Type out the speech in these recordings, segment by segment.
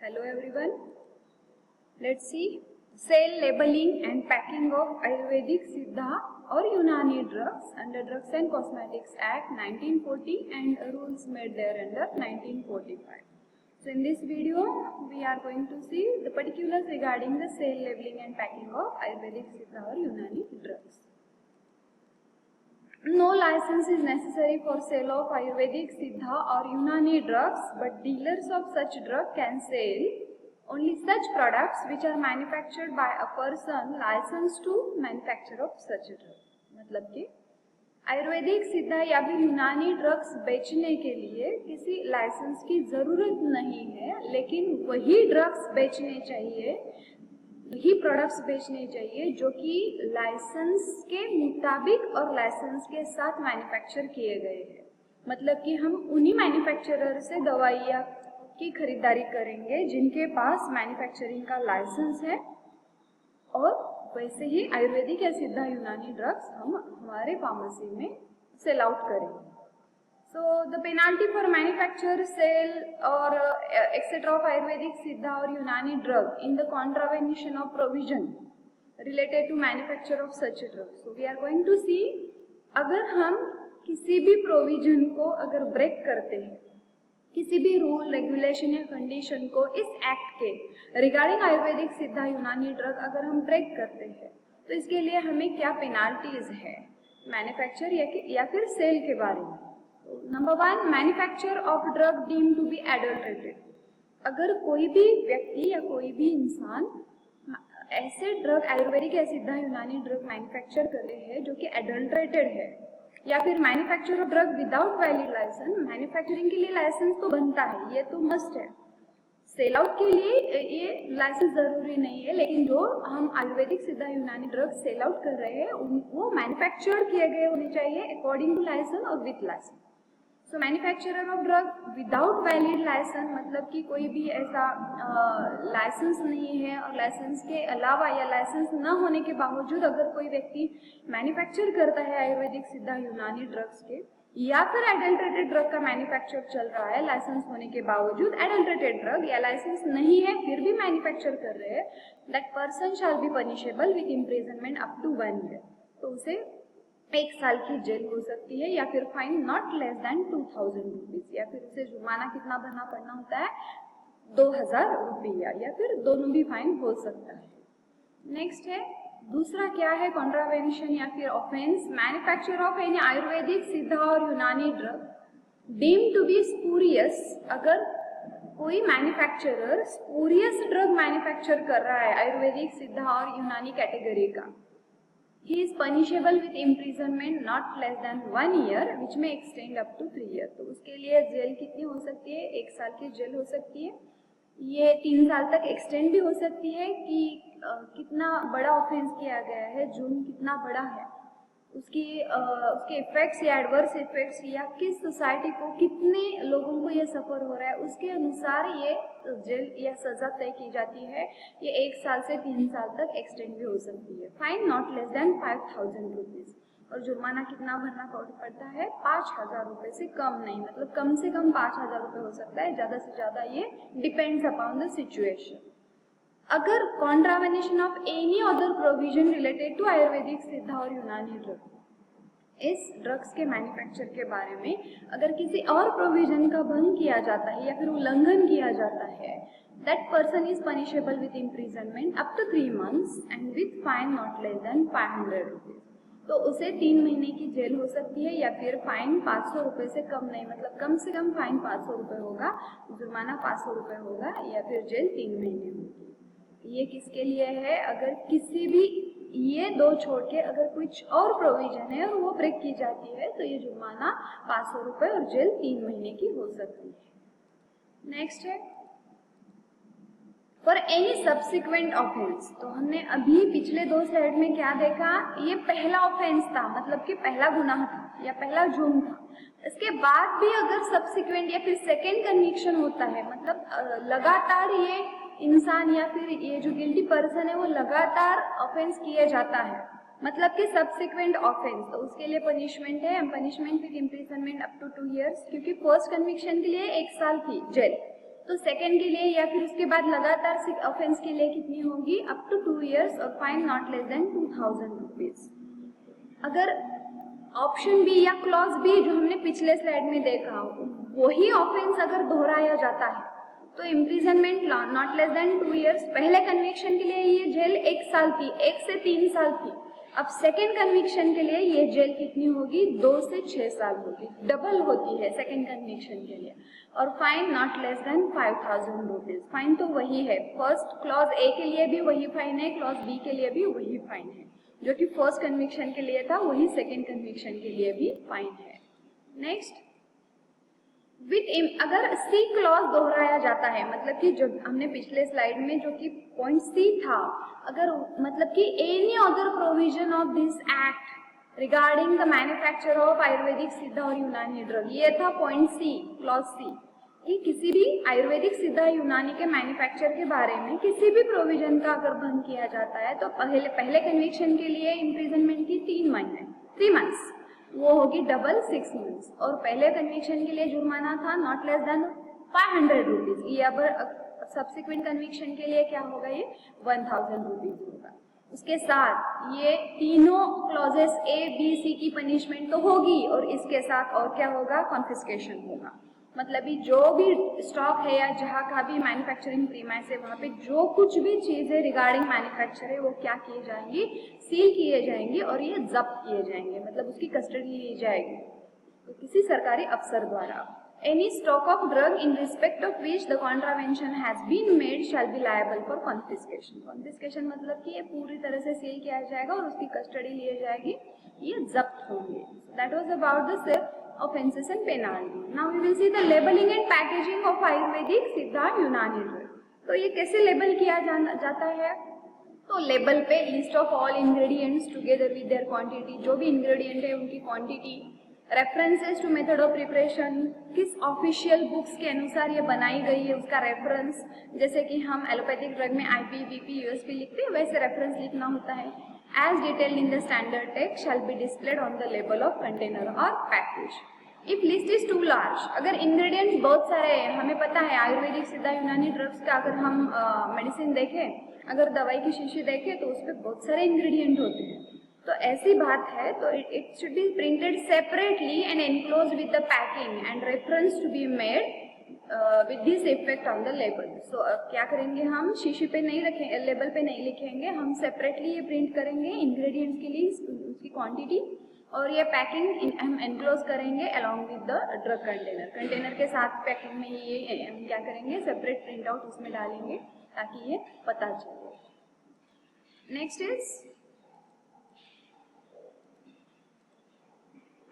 Hello everyone. Let's see sale labeling and packing of Ayurvedic, Siddha or Unani drugs under Drugs and Cosmetics Act 1940 and rules made thereunder 1945. So in this video we are going to see the particulars regarding the sale labeling and packing of Ayurvedic, Siddha or Unani drugs. No license is necessary for sale of Ayurvedic, Siddha or Unani drugs, but dealers of such drug can sell only such products which are manufactured by a person licensed to manufacture of such drug. मतलब कि आयुर्वेदिक, सिद्धा या फिर यूनानी drugs बेचने के लिए किसी लाइसेंस की ज़रूरत नहीं है, लेकिन वही ड्रग्स बेचने चाहिए, वही प्रोडक्ट्स बेचने चाहिए जो कि लाइसेंस के मुताबिक और लाइसेंस के साथ मैन्युफैक्चर किए गए हैं। मतलब कि हम उन्हीं मैन्युफैक्चरर से दवाइयाँ की खरीदारी करेंगे जिनके पास मैन्युफैक्चरिंग का लाइसेंस है, और वैसे ही आयुर्वेदिक या सिद्धा यूनानी ड्रग्स हम हमारे फार्मेसी में सेल आउट करेंगे। So the penalty for manufacture, sale or etc. of Ayurvedic, Siddha or Unani drug in the contravention of provision related to manufacture of such a drug. So we are going to see अगर हम किसी भी provision को अगर break करते हैं, किसी भी रूल, रेगुलेशन या कंडीशन को इस एक्ट के रिगार्डिंग आयुर्वेदिक, सिद्धा, यूनानी ड्रग अगर हम ब्रेक करते हैं तो इसके लिए हमें क्या पेनाल्टीज है मैन्युफैक्चर या फिर सेल के बारे में। Number 1, manufacture of drug deemed to be adulterated. अगर कोई भी व्यक्ति या कोई भी इंसान ऐसे ड्रग आयुर्वेदिक या सिद्धा यूनानी ड्रग मैन्युफैक्चर कर रहे हैं जो कि एडल्ट्रेटेड है, या फिर manufacture of drug without valid licence, manufacturing के लिए लाइसेंस तो बनता है, ये तो मस्ट है। सेल आउट के लिए ये लाइसेंस जरूरी नहीं है, लेकिन जो हम आयुर्वेदिक, सिद्धा, यूनानी ड्रग सेल आउट कर रहे हैं वो मैन्युफैक्चर किए गए होने चाहिए अकॉर्डिंग टू लाइसेंस और with licence. So manufacturer of drug without valid licence मतलब कि कोई भी ऐसा लाइसेंस नहीं है, और लाइसेंस के अलावा या लाइसेंस न होने के बावजूद अगर कोई व्यक्ति मैन्युफैक्चर करता है आयुर्वेदिक, सिद्धा, यूनानी ड्रग्स के, या फिर एडल्ट्रेटेड ड्रग का मैन्युफैक्चर चल रहा है लाइसेंस होने के बावजूद, एडल्ट्रेटेड ड्रग या लाइसेंस नहीं है फिर भी मैन्युफैक्चर कर रहे हैं, that person shall be punishable with imprisonment up to 1 year. तो उसे 1 साल की जेल हो सकती है, या फिर fine not less then 2000 rupees, या फिर उसे जुर्माना कितना भरना पड़ना होता है 2000 रुपया, या फिर दोनों भी फाइन हो सकता है। नेक्स्ट है दूसरा क्या है, कॉन्ट्रावेंशन या फिर offence. Manufacture of any Ayurvedic, Siddha और Unani drug deemed to be spurious. अगर कोई मैन्युफैक्चरर स्पूरियस ड्रग मैन्युफैक्चर कर रहा है आयुर्वेदिक, सिद्धा और यूनानी कैटेगरी का, he is punishable with imprisonment not less than 1 year which may extend up to 3 years। तो उसके लिए जेल कितनी हो सकती है, 1 साल की जेल हो सकती है, ये 3 साल तक एक्सटेंड भी हो सकती है कि कितना बड़ा ऑफेंस किया गया है, जुर्म कितना बड़ा है, उसके इफेक्ट्स या एडवर्स इफेक्ट्स या किस सोसाइटी को, कितने लोगों को ये सफर हो रहा है, उसके अनुसार ये जेल या सजा तय की जाती है। ये 1 साल से 3 साल तक एक्सटेंड भी हो सकती है। Fine not less then 5000 rupees, और जुर्माना कितना भरना पड़ता है 5000 रुपये से कम नहीं, मतलब कम से कम 5000 रुपये हो सकता है, ज़्यादा से ज़्यादा ये डिपेंड्स अपॉन द सिचुएशन। अगर contravention of any other provision related to Ayurvedic, Siddha और यूनानी ड्रग, इस ड्रग्स के मैन्युफैक्चर के बारे में अगर किसी और प्रोविजन का भंग किया जाता है या फिर उल्लंघन किया जाता है, that person is punishable with imprisonment up to 3 months and with fine not less than 500 rupees. तो उसे 3 महीने की जेल हो सकती है, या फिर फाइन 500 रुपये से कम नहीं, मतलब कम से कम फाइन 500 रुपये होगा, जुर्माना 500 रुपये होगा, या फिर जेल 3 महीने होगी। ये किसके लिए है, अगर किसी भी ये दो छोड़ के अगर कुछ और प्रोविजन है और वो ब्रेक की जाती है तो ये जुर्माना 500 रुपये और जेल 3 महीने की हो सकती है। नेक्स्ट है फॉर एनी सब्सिक्वेंट ऑफेंस। तो हमने अभी पिछले 2 स्लाइड में क्या देखा, ये पहला ऑफेंस था, मतलब कि पहला गुनाह था या पहला जुर्म था। इसके बाद भी अगर सब्सिक्वेंट या फिर सेकेंड कन्विक्शन होता है, मतलब लगातार ये इंसान या फिर ये जो गिल्टी पर्सन है वो लगातार ऑफेंस किए जाता है, मतलब कि सब्सिक्वेंट ऑफेंस, तो उसके लिए पनिशमेंट है, punishment with imprisonment up to 2 years, क्योंकि फर्स्ट कन्विक्शन के लिए 1 साल थी जेल, तो सेकेंड के लिए या फिर उसके बाद लगातार ऑफेंस के लिए कितनी होगी, अप टू 2 years और fine not less then 2000 rupees. अगर ऑप्शन बी या क्लॉज बी जो हमने पिछले स्लाइड में देखा, वही ऑफेंस अगर दोहराया जाता है तो imprisonment not less then 2 years। पहले कन्विक्शन के लिए ये जेल 1 साल थी, 1 से 3 साल थी। अब सेकेंड कन्विक्शन के लिए ये जेल कितनी होगी, 2 से 6 साल होगी, डबल होती है सेकेंड कन्विक्शन के लिए। और fine not less then 5000 rupees. Fine तो वही है, फर्स्ट क्लॉज ए के लिए भी वही फाइन है, क्लॉज बी के लिए भी वही फाइन है, जो कि फर्स्ट कन्विक्शन के लिए था वही सेकेंड कन्विक्शन के लिए भी फाइन है। नेक्स्ट, अगर सी क्लॉज दोहराया जाता है, मतलब कि जो हमने पिछले स्लाइड में जो कि पॉइंट सी था, अगर मतलब कि any other provision of this act regarding the manufacture of Ayurvedic सिद्ध और यूनानी ड्रग, ये था पॉइंट सी, क्लॉज सी, कि किसी भी आयुर्वेदिक सिद्ध यूनानी के मैन्युफैक्चर के बारे में किसी भी प्रोविजन का अगर भंग किया जाता है तो पहले कन्विक्शन के लिए इम्प्रिजनमेंट की 3 महीने 3 months, वो होगी डबल 6 months। और पहले कन्विक्शन के लिए जुर्माना था नॉट लेस देन 500 रुपीज। ये अब सब्सिक्वेंट कन्विक्शन के लिए क्या होगा, ये 1000 रुपीज होगा। उसके साथ ये तीनों क्लॉजेस ए बी सी की पनिशमेंट तो होगी और इसके साथ और क्या होगा, कॉन्फिस्केशन होगा। मतलब कि जो भी स्टॉक है या जहाँ का भी मैन्युफैक्चरिंग प्रीमाइस है, वहाँ पे जो कुछ भी चीजें रिगार्डिंग मैन्युफैक्चर है वो क्या किए जाएंगी, सील किए जाएंगे और ये जब्त किए जाएंगे, मतलब उसकी कस्टडी ली जाएगी तो किसी सरकारी अफसर द्वारा। Any stock of drug in respect of which the contravention has been made shall be liable for confiscation. Confiscation मतलब कि ये पूरी तरह से सील किया जाएगा और उसकी कस्टडी ली जाएगी, ये जब्त होंगे। That was about the safe offenses and penalty. Now we will see the labeling and packaging of Ayurvedic सिद्धा यूनानी ड्रग। तो ये कैसे लेबल किया जाता है, तो लेबल पे list of all ingredients together with their quantity, जो भी इंग्रेडिएंट है उनकी quantity, references to method of preparation, किस ऑफिशियल बुक्स के अनुसार ये बनाई गई है उसका रेफरेंस, जैसे कि हम एलोपैथिक ड्रग में आईपी बीपी यूएसपी लिखते हैं वैसे रेफरेंस लिखना होता है। as detailed in the standard text shall be displayed on the label of container or package. If list is too large, अगर ingredients बहुत सारे हैं, हमें पता है आयुर्वेदिक सिद्धा यूनानी ड्रग्स का अगर हम मेडिसिन देखें, अगर दवाई की शीशी देखें तो उसपे बहुत सारे इंग्रेडिएंट होते हैं, तो ऐसी बात है तो it should be printed separately and enclosed with the packing and reference to be made with this effect on the label. So क्या करेंगे हम, शीशी पे नहीं रखेंगे, लेबल पे नहीं लिखेंगे, हम सेपरेटली ये प्रिंट करेंगे इंग्रेडिएंट्स के लिए उसकी क्वांटिटी, और ये पैकिंग हम एनक्लोज करेंगे along with the drug container के साथ पैकिंग में ये हम क्या करेंगे, सेपरेट प्रिंट आउट उसमें डालेंगे ताकि ये पता चले। Next is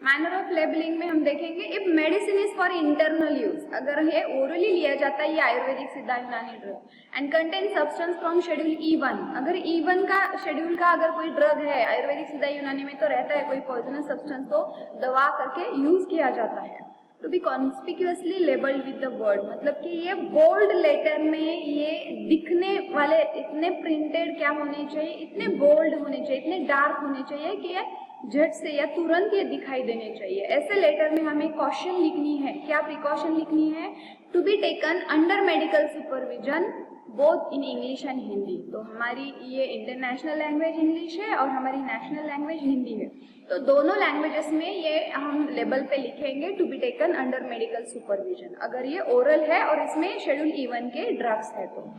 manner of labelling में हम देखेंगे if medicine is for internal use, अगर ये ओरली लिया जाता है ये आयुर्वेदिक सिद्धा यूनानी drug and contain substance from schedule E1, अगर E1 का शेड्यूल का अगर कोई ड्रग है आयुर्वेदिक सिद्धा यूनानी में तो रहता है कोई पॉइजनस सब्सटेंस, तो दवा करके यूज किया जाता है। To be conspicuously labelled with the word, मतलब कि ये बोल्ड लेटर में ये दिखने वाले इतने प्रिंटेड क्या होने चाहिए, इतने बोल्ड होने चाहिए, इतने डार्क होने चाहिए कि ये झट से या तुरंत ये दिखाई देने चाहिए। ऐसे लेटर में हमें कॉशन लिखनी है, क्या प्रिकॉशन लिखनी है, to be taken under medical supervision both in English and Hindi. तो हमारी ये इंटरनेशनल लैंग्वेज इंग्लिश है और हमारी नेशनल लैंग्वेज हिंदी है, तो दोनों लैंग्वेजेस में ये हम लेबल पे लिखेंगे to be taken under medical supervision, अगर ये ओरल है और इसमें शेड्यूल E1 के ड्रग्स है तो।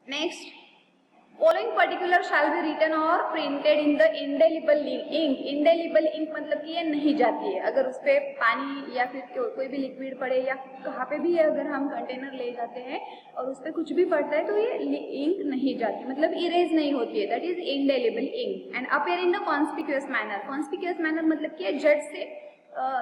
Next, following particular shall be written और printed in the indelible ink. Indelible ink मतलब कि ये नहीं जाती है, अगर उस पर पानी या फिर कोई भी लिक्विड पड़े या कहाँ पे भी अगर हम कंटेनर ले जाते हैं और उस पर कुछ भी पड़ता है तो ये इंक नहीं जाती, मतलब इरेज नहीं होती है, that is indelible ink. And appear in the conspicuous manner, conspicuous manner मतलब कि झट से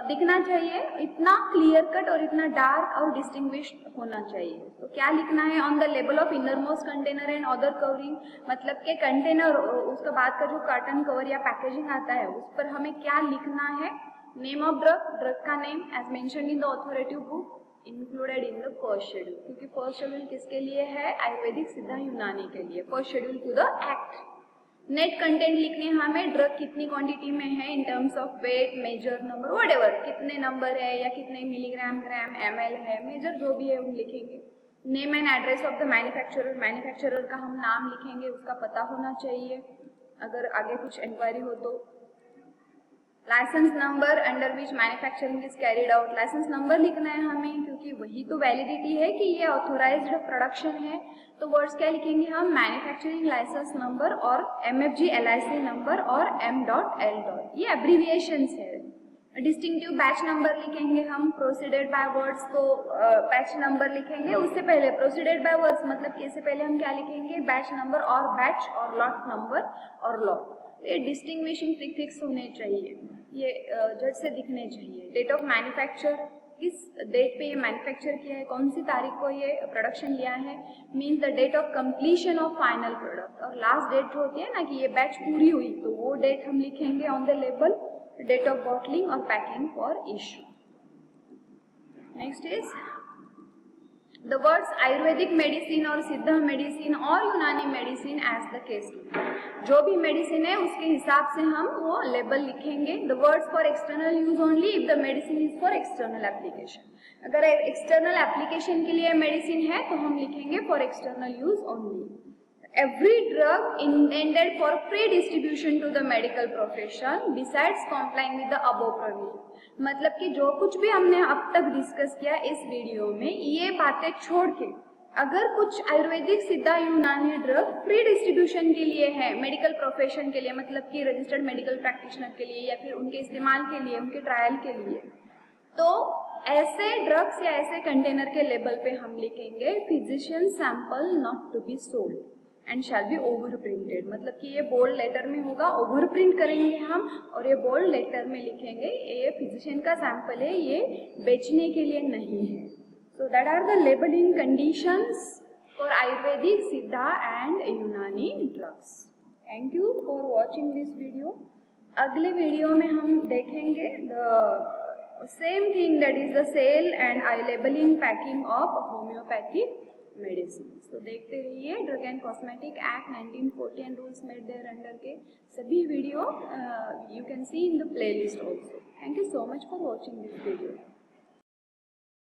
दिखना चाहिए, इतना क्लियर कट और इतना डार्क और डिस्टिंग्विश्ड होना चाहिए। तो क्या लिखना है, on the label of inner most container and other covering, मतलब के कंटेनर उसके बाद का जो कार्टन कवर या पैकेजिंग आता है उस पर हमें क्या लिखना है, नेम ऑफ ड्रग, ड्रग का name as mentioned in the authoritative book included in the first schedule, क्योंकि फर्स्ट शेड्यूल किसके लिए है, आयुर्वेदिक सिद्धा यूनानी के लिए, first schedule to the act. Net content लिखने हैं हमें, ड्रग कितनी क्वांटिटी में है in terms of weight, measure number, whatever, कितने नंबर है या कितने मिलीग्राम, ग्राम, ml है, मेजर जो भी है हम लिखेंगे। Name and address of the manufacturer, manufacturer का हम नाम लिखेंगे, उसका पता होना चाहिए अगर आगे कुछ इंक्वायरी हो तो। Licence number under which manufacturing is carried out, licence number लिखना है हमें क्योंकि वही तो वैलिडिटी है कि ये ऑथोराइज्ड प्रोडक्शन है। तो वर्ड्स क्या लिखेंगे हम, मैन्युफैक्चरिंग लाइसेंस नंबर और MFG LIC नंबर और M.L. ये एब्रीविएशंस है। डिस्टिंक्टिव बैच नंबर लिखेंगे हम, प्रोसीडेड बाय वर्ड्स को बैच नंबर लिखेंगे, उससे पहले प्रोसीडेड बाय वर्ड्स मतलब कि इससे पहले हम क्या लिखेंगे, बैच नंबर और बैच और लॉट नंबर और लॉट। ये डिस्टिंग्विशिंग प्रीफिक्स होने चाहिए, ये झट से दिखने चाहिए। डेट ऑफ मैन्युफैक्चर, किस डेट पे ये मैन्युफैक्चर किया है, कौन सी तारीख को ये प्रोडक्शन लिया है, means the date of completion of final product. और लास्ट डेट जो होती है ना कि ये बैच पूरी हुई, तो वो डेट हम लिखेंगे on the label, date of bottling और packing for issue. Next is the words Ayurvedic medicine और सिद्ध मेडिसिन और यूनानी मेडिसिन एज द केस, जो भी मेडिसिन है उसके हिसाब से हम वो लेबल लिखेंगे। The words for external use only if the medicine is for external application, अगर एक्सटर्नल एप्लीकेशन के लिए मेडिसिन है तो हम लिखेंगे for external use only. Every drug intended for free distribution to the medical profession besides complying with the above provision, मतलब कि जो कुछ भी हमने अब तक डिस्कस किया इस वीडियो में, ये बातें छोड़ के अगर कुछ आयुर्वेदिक, सिद्धा, यूनानी ड्रग फ्री डिस्ट्रीब्यूशन के लिए है मेडिकल प्रोफेशन के लिए, मतलब कि रजिस्टर्ड मेडिकल प्रैक्टिशनर के लिए या फिर उनके इस्तेमाल के लिए, उनके ट्रायल के लिए, तो ऐसे ड्रग्स या ऐसे कंटेनर के लेबल पे हम लिखेंगे physician sample not to be sold and shall be over printed, मतलब कि ये बोल्ड लेटर में होगा, ओवर प्रिंट करेंगे हम और ये बोल्ड लेटर में लिखेंगे ये फिजिशियन का सैंपल है, ये बेचने के लिए नहीं है। So that are the labelling conditions for Ayurvedic, Siddha and Unani drugs. Thank you for watching this video. अगले वीडियो में हम देखेंगे the same thing, that is the sale and I labelling packing of homeopathic medicine. तो देखते रहिए drug and cosmetic act 1940 and rules made thereunder के सभी video you can see in the playlist also. Thank you so much for watching this video.